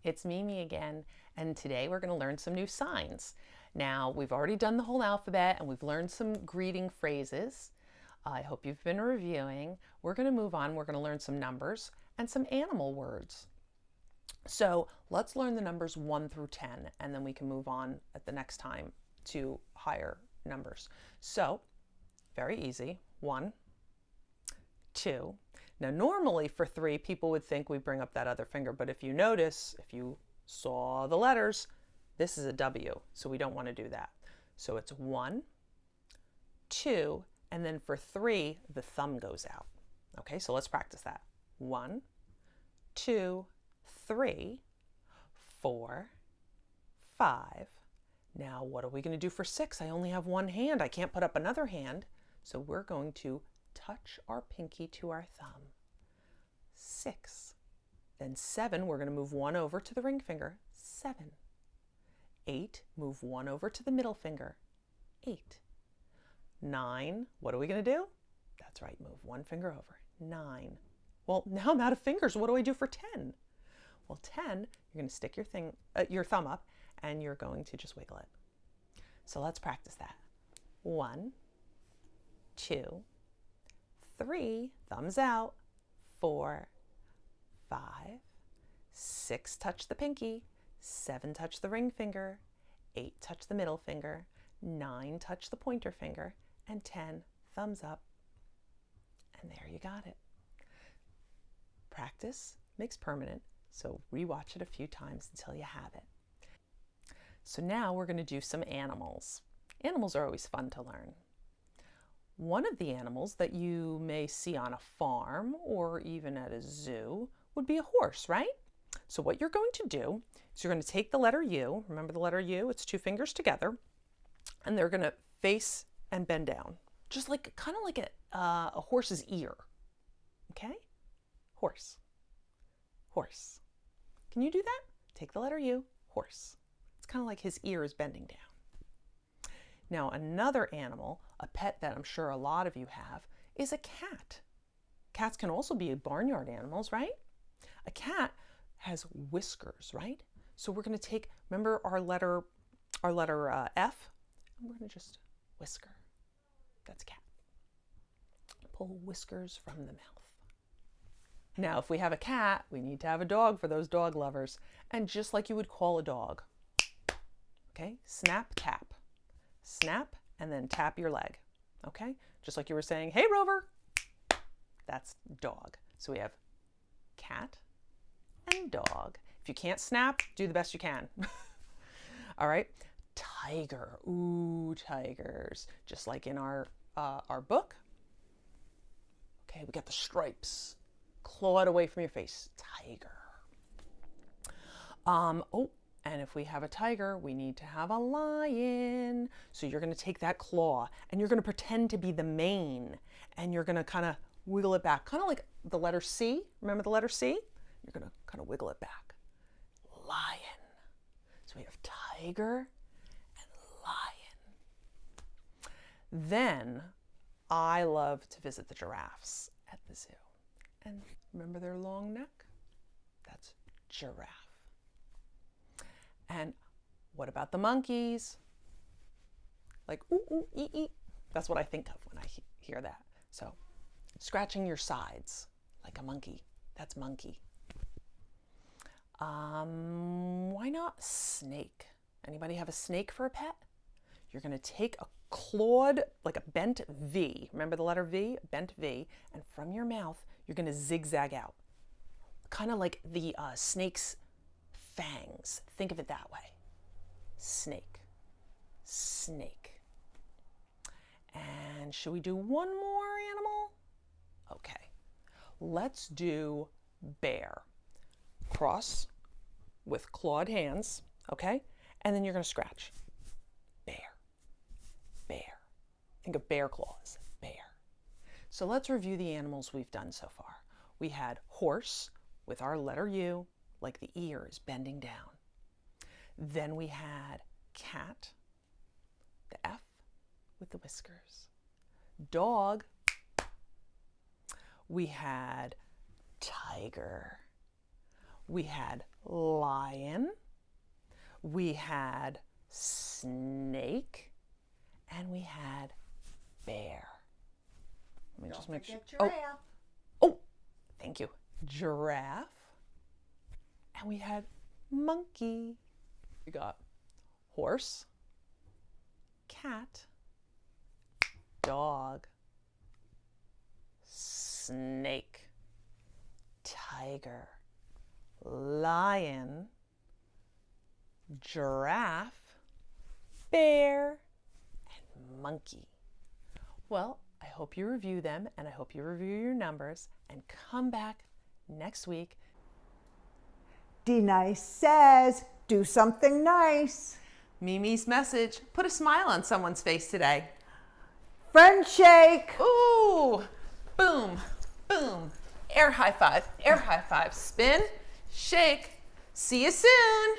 It's Mimi again, and today we're going to learn some new signs. Now, we've already done the whole alphabet and we've learned some greeting phrases. I hope you've been reviewing. We're going to move on. We're going to learn some numbers and some animal words. So let's learn the numbers 1 through 10, and then we can move on at the next time to higher numbers. So, very easy. 1, 2. Now, normally for 3, people would think we bring up that other finger, but if you notice, if you saw the letters, this is a W, so we don't want to do that. So it's 1, 2, and then for 3, the thumb goes out. Okay, so let's practice that. 1, 2, 3, 4, 5. Now, what are we going to do for 6? I only have one hand. I can't put up another hand, so we're going to touch our pinky to our thumb. 6. Then 7, we're going to move 1 over to the ring finger. 7. 8, move 1 over to the middle finger. 8. 9, what are we going to do? That's right, move 1 finger over. 9. Well, now I'm out of fingers. What do I do for 10? Well, 10, you're going to stick your thumb up, and you're going to just wiggle it. So let's practice that. 1, 2, 3, thumbs out. 4, 5, 6, touch the pinky. 7, touch the ring finger. 8, touch the middle finger. 9, touch the pointer finger. And 10, thumbs up. And there you got it. Practice makes permanent, so rewatch it a few times until you have it. So now we're going to do some animals. Animals are always fun to learn. One of the animals that you may see on a farm or even at a zoo would be a horse, right? So what you're going to do is you're going to take the letter U. Remember the letter U? It's 2 fingers together, and they're going to face and bend down, just like kind of like a horse's ear. Okay? Horse. Horse. Can you do that? Take the letter U. Horse. It's kind of like his ear is bending down. Now, another animal, a pet that I'm sure a lot of you have, is a cat. Cats can also be barnyard animals, right? A cat has whiskers, right? So we're going to take, remember our letter F, and we're going to just whisker. That's cat. Pull whiskers from the mouth. Now, if we have a cat, we need to have a dog for those dog lovers. And just like you would call a dog, okay? Snap, tap. Snap, and then tap your leg, okay? Just like you were saying, hey, Rover. That's dog. So we have cat and dog. If you can't snap, do the best you can. All right. Tiger. Ooh, tigers. Just like in our book. Okay, we got the stripes. Clawed away from your face. Tiger. And if we have a tiger, we need to have a lion. So you're going to take that claw and you're going to pretend to be the mane, and you're going to kind of wiggle it back, kind of like the letter C. Remember the letter C? You're going to kind of wiggle it back. Lion. So we have tiger and lion. Then I love to visit the giraffes at the zoo. And remember their long neck? That's giraffe. And what about the monkeys? Like, ooh, ooh, ee, ee. That's what I think of when I hear that. So, scratching your sides like a monkey. That's monkey. Why not snake? Anybody have a snake for a pet? You're going to take a clawed, like a bent V. Remember the letter V? Bent V. And from your mouth, you're going to zigzag out. Kind of like the snake's fangs. Think of it that way. Snake. Snake. And should we do one more animal? Okay. Let's do bear. Cross with clawed hands, okay? And then you're going to scratch. Bear. Bear. Think of bear claws. Bear. So let's review the animals we've done so far. We had horse with our letter U, like the ear is bending down. Then we had cat, the F with the whiskers. Dog. We had tiger. We had lion, we had snake, and we had bear. Let me just make sure. Oh, thank you. Giraffe. And we had monkey. We got horse, cat, dog, snake, tiger, lion, giraffe, bear, and monkey. Well, I hope you review them, and I hope you review your numbers and come back next week. D Nice says, do something nice. Mimi's message, put a smile on someone's face today. Friend shake. Ooh, boom, boom. Air high five, spin, shake. See you soon.